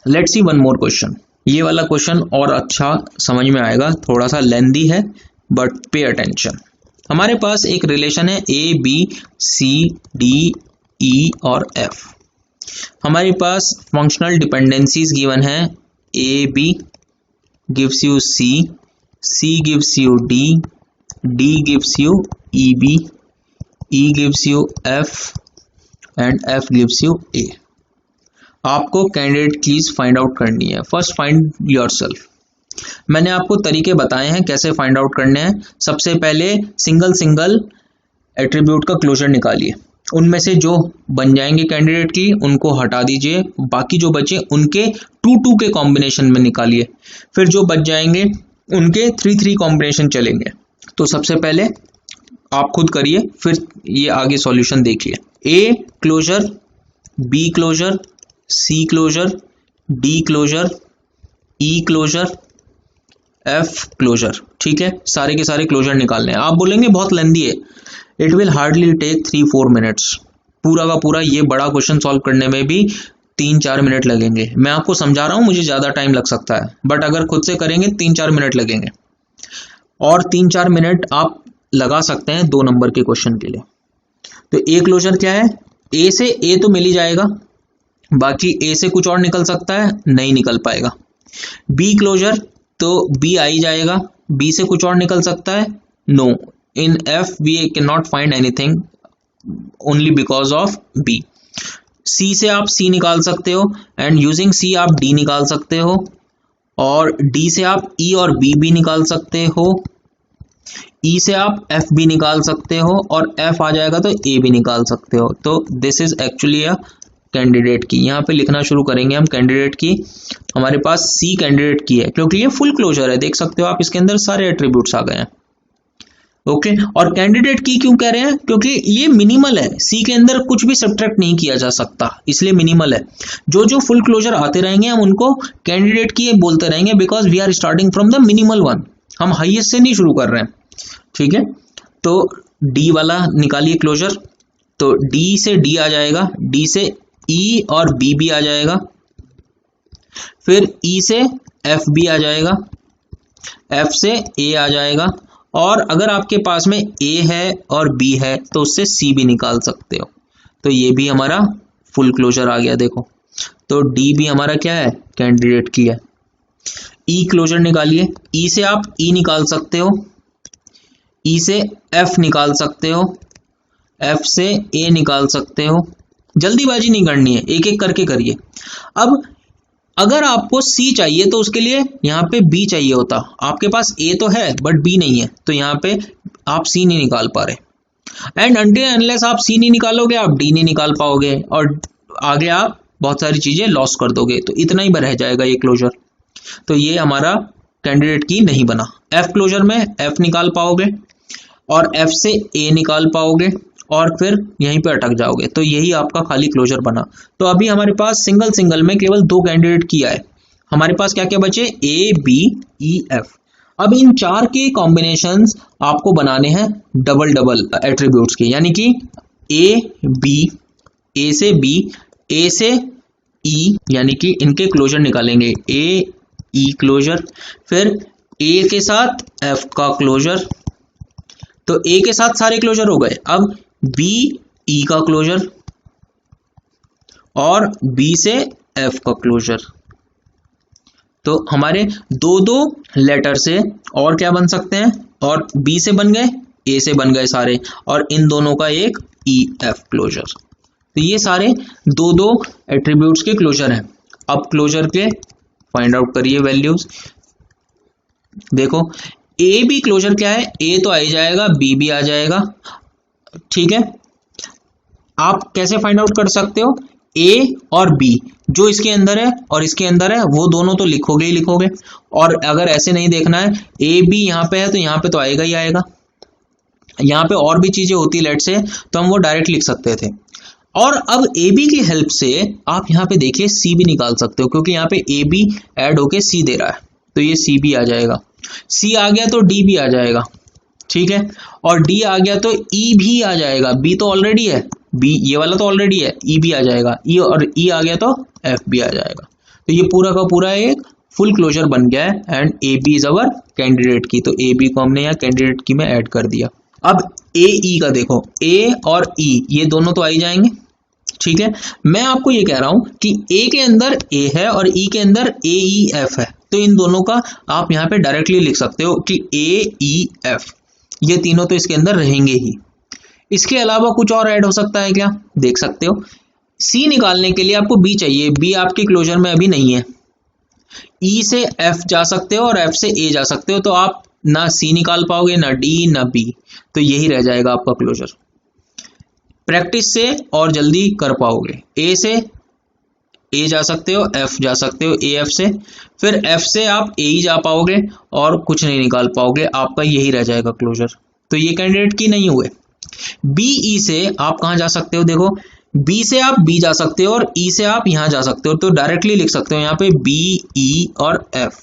Let's see one more question. ये वाला question और अच्छा समझ में आएगा, थोड़ा सा लेंदी है बट पे अटेंशन। हमारे पास एक रिलेशन है A B C D E और एफ। हमारे पास फंक्शनल डिपेंडेंसीज गिवन है, A B gives you C, C gives you D, D gives you E B, E gives you F and F gives you A. आपको candidate keys find out करनी है। First find yourself. मैंने आपको तरीके बताए हैं कैसे फाइंड आउट करने हैं। सबसे पहले सिंगल सिंगल एट्रीब्यूट का क्लोजर निकालिए, उनमें से जो बन जाएंगे कैंडिडेट की उनको हटा दीजिए, बाकी जो बचे उनके 2-2 के कॉम्बिनेशन में निकालिए, फिर जो बच जाएंगे उनके 3-3 कॉम्बिनेशन चलेंगे। तो सबसे पहले आप खुद करिए, फिर ये आगे सॉल्यूशन देखिए। A closure, B closure, C closure, D closure, E closure, F closure. ठीक है, सारे के सारे क्लोजर निकालने हैं। आप बोलेंगे बहुत लेंदी है, it will hardly take 3-4 minutes. पूरा का पूरा ये बड़ा क्वेश्चन सॉल्व करने में भी 3-4 मिनट लगेंगे। मैं आपको समझा रहा हूं, मुझे ज्यादा टाइम लग सकता है, बट अगर खुद से करेंगे 3-4 मिनट लगेंगे। और 3-4 मिनट आप लगा सकते हैं 2 नंबर के क्वेश्चन के लिए। तो ए क्लोजर क्या है? ए से ए तो मिल ही जाएगा, बाकी ए से कुछ और निकल सकता है, नहीं निकल पाएगा। बी क्लोजर तो बी आ ही जाएगा, बी से कुछ और निकल सकता है, no. In F we can not find anything only because of B. C से आप सी निकाल सकते हो एंड यूजिंग सी आप डी निकाल सकते हो, और डी से आप ई और बी भी निकाल सकते हो, ई से आप एफ भी निकाल सकते हो, और एफ आ जाएगा तो ए भी निकाल सकते हो। तो this is actually a candidate की। यहाँ पे लिखना शुरू करेंगे हम कैंडिडेट की। हमारे पास सी कैंडिडेट की है क्योंकि ये फुल क्लोजर है, देख सकते हो आप, इसके अंदर सारे एट्रीब्यूट्स आ गए हैं। ओके, और कैंडिडेट की क्यों कह रहे हैं? क्योंकि ये मिनिमल है, सी के अंदर कुछ भी सब्ट्रैक्ट नहीं किया जा सकता, इसलिए मिनिमल है। जो जो फुल क्लोजर आते रहेंगे हम उनको कैंडिडेट की बोलते रहेंगे, because we are starting from the minimal one, हम हाईएस्ट से नहीं शुरू कर रहे हैं। ठीक है, तो डी वाला निकालिए क्लोजर। तो डी से डी आ जाएगा, डी से ई और बी भी आ जाएगा, फिर ई से एफ भी आ जाएगा, एफ से ए आ जाएगा, और अगर आपके पास में ए है और बी है तो उससे सी भी निकाल सकते हो। तो ये भी हमारा फुल क्लोजर आ गया, देखो। तो डी भी हमारा क्या है? कैंडिडेट की है। ई क्लोजर निकालिए, ई से आप ई निकाल सकते हो, ई से एफ निकाल सकते हो, एफ से ए निकाल सकते हो। जल्दीबाजी नहीं करनी है, एक एक करके करिए। अब अगर आपको सी चाहिए तो उसके लिए यहाँ पे बी चाहिए होता, आपके पास ए तो है बट बी नहीं है, तो यहाँ पे आप सी नहीं निकाल पा रहे। एंड अनटिल अनलेस आप सी नहीं निकालोगे आप डी नहीं निकाल पाओगे, और आगे आप बहुत सारी चीजें लॉस कर दोगे। तो इतना ही रह जाएगा ये क्लोजर। तो ये हमारा कैंडिडेट की नहीं बना। एफ क्लोजर में एफ निकाल पाओगे और एफ से ए निकाल पाओगे, और फिर यहीं पे अटक जाओगे। तो यही आपका खाली क्लोजर बना। तो अभी हमारे पास सिंगल सिंगल में केवल 2 कैंडिडेट किया है। हमारे पास क्या क्या बचे? A B E F. अब इन 4 के कॉम्बिनेशंस आपको बनाने हैं डबल डबल एट्रीब्यूट्स के, यानी कि ए बी, ए से बी, ए से ई, यानी कि इनके क्लोजर निकालेंगे, ए ई क्लोजर। फिर ए के साथ एफ का क्लोजर, तो ए के साथ सारे क्लोजर हो गए। अब बी ई का क्लोजर और बी से एफ का क्लोजर। तो हमारे 2-2 लेटर से और क्या बन सकते हैं? और बी से बन गए, ए से बन गए सारे, और इन दोनों का एक ई एफ क्लोजर। तो ये सारे 2-2 एट्रीब्यूट्स के क्लोजर हैं। अब क्लोजर के फाइंड आउट करिए वैल्यूज। देखो, ए बी क्लोजर क्या है? ए तो आ ही जाएगा, बी भी आ जाएगा। ठीक है, आप कैसे फाइंड आउट कर सकते हो? ए और बी जो इसके अंदर है और इसके अंदर है वो दोनों तो लिखोगे ही लिखोगे, और अगर ऐसे नहीं देखना है, ए बी यहाँ पे है तो यहाँ पे तो आएगा ही आएगा। यहाँ पे और भी चीजें होती लेट से तो हम वो डायरेक्ट लिख सकते थे। और अब ए बी की हेल्प से आप यहाँ पे देखिए सी भी निकाल सकते हो, क्योंकि यहाँ पे ए बी ऐड होके सी दे रहा है, तो ये सी भी आ जाएगा। सी आ गया तो डी भी आ जाएगा। ठीक है, और डी आ गया तो ई भी आ जाएगा। बी तो ऑलरेडी है, बी ये वाला तो ऑलरेडी है, ई भी आ जाएगा। ई और ई आ गया तो एफ भी आ जाएगा। तो ये पूरा का पूरा एक फुल क्लोजर बन गया है and A B is our candidate की। तो ए बी को हमने यहाँ कैंडिडेट की में ऐड कर दिया। अब ए ई का देखो, ए और ई ये दोनों तो आ ही जाएंगे, ठीक है। मैं आपको ये कह रहा हूं कि ए के अंदर ए है और ई के अंदर ए ई एफ है, तो इन दोनों का आप यहाँ पे डायरेक्टली लिख सकते हो कि ए ई एफ, ये तीनों तो इसके अंदर रहेंगे ही। इसके अलावा कुछ और ऐड हो सकता है क्या, देख सकते हो। सी निकालने के लिए आपको बी चाहिए, बी आपके क्लोजर में अभी नहीं है। ई से एफ जा सकते हो और एफ से ए जा सकते हो, तो आप ना सी निकाल पाओगे, ना डी ना बी, तो यही रह जाएगा आपका क्लोजर। प्रैक्टिस से और जल्दी कर पाओगे। ए से ए जा सकते हो, एफ जा सकते हो ए एफ से, फिर एफ से आप ए ही जा पाओगे और कुछ नहीं निकाल पाओगे, आपका यही रह जाएगा क्लोजर। तो ये कैंडिडेट की नहीं हुए। बी ई से आप कहाँ जा सकते हो, देखो बी से आप बी जा सकते हो और ई से आप यहां जा सकते हो, तो डायरेक्टली लिख सकते हो यहाँ पे बी ई और एफ,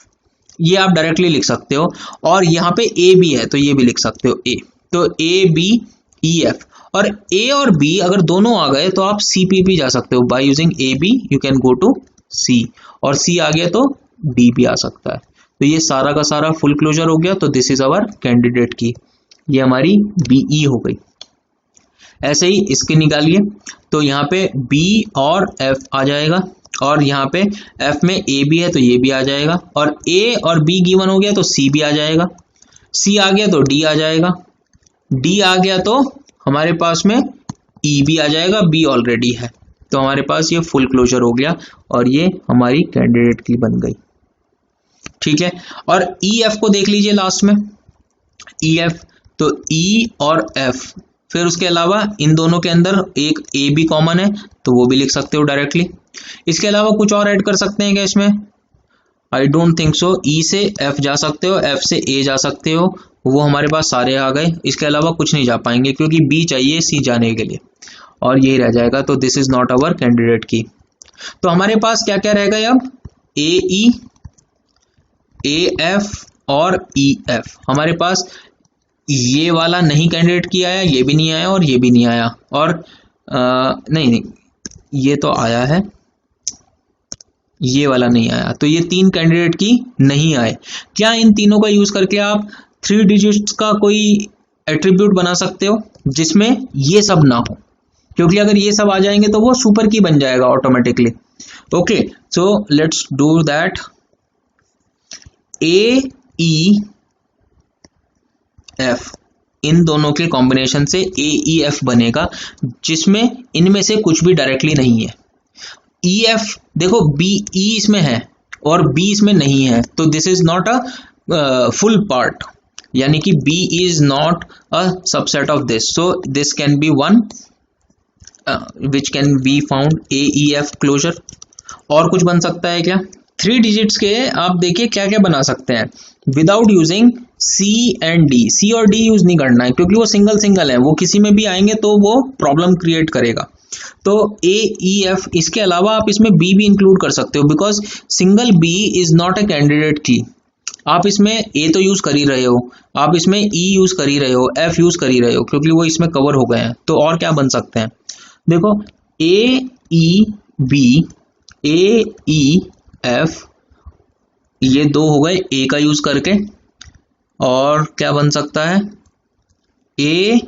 ये आप डायरेक्टली लिख सकते हो। और यहाँ पे ए बी है तो ये भी लिख सकते हो ए, तो ए बी ई एफ। और ए और बी अगर दोनों आ गए तो आप सी पी भी जा सकते हो, by using A B you can go to C, और सी आ गया तो डी भी आ सकता है। तो ये सारा का सारा फुल क्लोजर हो गया। तो दिस इज आवर कैंडिडेट की, ये हमारी बी ई हो गई। ऐसे ही इसके निकालिए, तो यहाँ पे B और F आ जाएगा, और यहाँ पे F में A भी है तो ये भी आ जाएगा, और A और B गिवन हो गया तो C भी आ जाएगा, C आ गया तो D आ जाएगा, D आ गया तो हमारे पास में E भी आ जाएगा, B ऑलरेडी है, तो हमारे पास ये फुल क्लोजर हो गया और ये हमारी कैंडिडेट की बन गई, ठीक है। और EF को देख लीजिए लास्ट में, EF तो E और F, फिर उसके अलावा इन दोनों के अंदर एक ए भी कॉमन है तो वो भी लिख सकते हो डायरेक्टली। इसके अलावा कुछ और ऐड कर सकते हैं क्या इसमें, आई डोंट थिंक सो। ई से एफ जा सकते हो, एफ से ए जा सकते हो, वो हमारे पास सारे आ गए। इसके अलावा कुछ नहीं जा पाएंगे क्योंकि बी चाहिए सी जाने के लिए, और यही रह जाएगा। तो this is not our candidate की। तो हमारे पास क्या क्या रहेगा अब, ए ई, ए एफ और ई एफ। हमारे पास ये वाला नहीं कैंडिडेट की आया, ये भी नहीं आया और ये भी नहीं आया, और नहीं ये तो आया है, ये वाला नहीं आया, तो ये तीन कैंडिडेट की नहीं आए। क्या इन तीनों का यूज करके आप 3 डिजिट्स का कोई एट्रीब्यूट बना सकते हो जिसमें ये सब ना हो, क्योंकि अगर ये सब आ जाएंगे तो वो सुपर की बन जाएगा automatically. Okay, so let's do that. A E F, इन दोनों के कॉम्बिनेशन से ए ई एफ बनेगा, जिसमें इनमें से कुछ भी डायरेक्टली नहीं है। ई एफ देखो, बी ई इसमें है और बी इसमें नहीं है, तो this is not a full part, यानी कि B is not a subset of this, so this can be one which can be found A E F closure. और कुछ बन सकता है क्या, 3 डिजिट्स के आप देखिए क्या क्या बना सकते हैं without using C and D. C और डी यूज नहीं करना है क्योंकि वो सिंगल सिंगल है, वो किसी में भी आएंगे तो वो प्रॉब्लम क्रिएट करेगा। तो ए ई एफ, इसके अलावा आप इसमें बी भी इंक्लूड कर सकते हो, because single B is not a candidate की। आप इसमें ए तो यूज कर ही रहे हो, आप इसमें ई यूज कर ही रहे हो, एफ यूज कर ही रहे हो, क्योंकि वो इसमें कवर हो गए हैं। तो और क्या बन सकते हैं, देखो ए ई बी, ए ई एफ, ये दो हो गए ए का यूज करके। और क्या बन सकता है, ए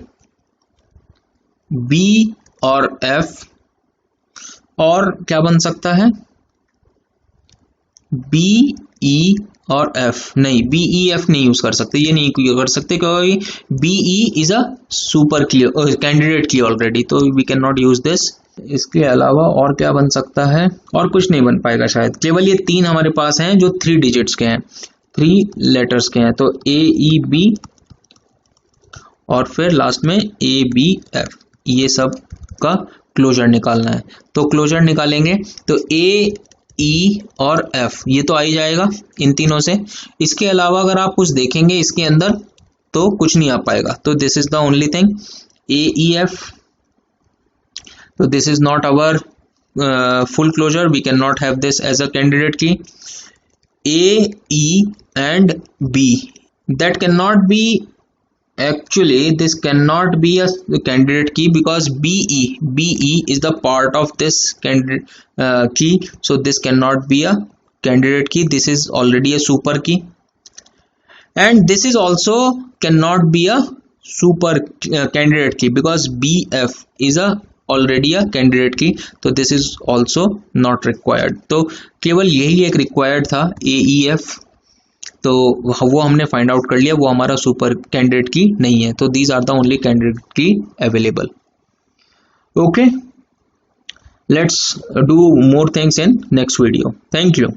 बी और एफ, और क्या बन सकता है, बी ई और एफ। नहीं, बी ई एफ नहीं यूज कर सकते, ये नहीं कर सकते क्योंकि B E is a super key candidate key already, तो we can not use this. इसके अलावा और क्या बन सकता है, और कुछ नहीं बन पाएगा शायद, केवल ये 3 हमारे पास हैं जो 3 डिजिट्स के हैं, 3 लेटर्स के हैं। तो ए ई बी और फिर लास्ट में ए बी एफ, ये सब का क्लोजर निकालना है। तो क्लोजर निकालेंगे तो ए ई और एफ, ये तो आ ही जाएगा इन तीनों से। इसके अलावा अगर आप कुछ देखेंगे इसके अंदर तो कुछ नहीं आ पाएगा, तो this is the only thing, A E F. So this is not our full closure, we cannot have this as a candidate key. A, E and B, that cannot be, actually this cannot be a candidate key because BE is the part of this candidate key, so this cannot be a candidate key, this is already a super key, and this is also can not be a super candidate key because B F is a already a candidate की, तो this is also not required. तो केवल यही एक required था ए E F, तो वो हमने फाइंड आउट कर लिया, वो हमारा सुपर कैंडिडेट की नहीं है। तो these are the only candidate key available. Okay, let's do more things in next video. Thank you.